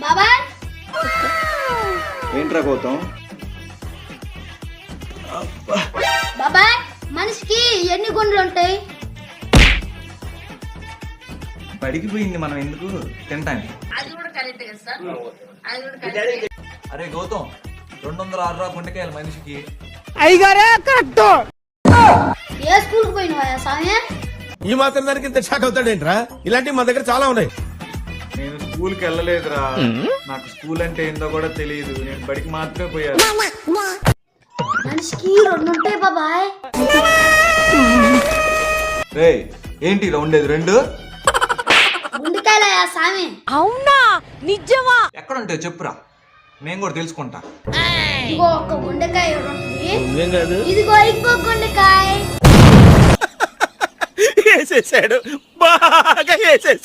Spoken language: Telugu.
బాబాయ్ ఏంట్రా గౌతమ్? బాబాయ్ మనిషికి ఎన్ని గుండెలు ఉంటాయి? బడికి పోయింది మనం ఎందుకు తింటానికి? అరే గౌతమ్ 206 గుండెకాయలు మనిషికి. అయ్యగారే కరెక్ట్. ఏ స్కూల్ కి పోయినవా స్వామి? ఈ మాత్రం దానికి ఇంత షాక్ అవుతాడేంట్రా? ఇలాంటివి మా దగ్గర చాలా ఉన్నాయి. నేను స్కూల్కి వెళ్ళలేదురా. నాకు స్కూల్ అంటే ఏందో కూడా తెలియదు. నేను బడికి మాత్రమే పోయాను. మనిషికి 2 ఉంటాయి బాబాయ్. రే ఏంటి ఉండేది 2? గుండెకాయలయా స్వామి? అవునా నిజమా? ఎక్కడ ఉంటాయో చెప్పురా, నేను కూడా తెలుసుకుంటా. ఇదిగో ఒక గుండెకాయ ఉంటుంది, ఏం కాదు, ఇదిగో ఇంకో గుండెకాయ. వేసేసాడు, బాగా వేసేసాడు.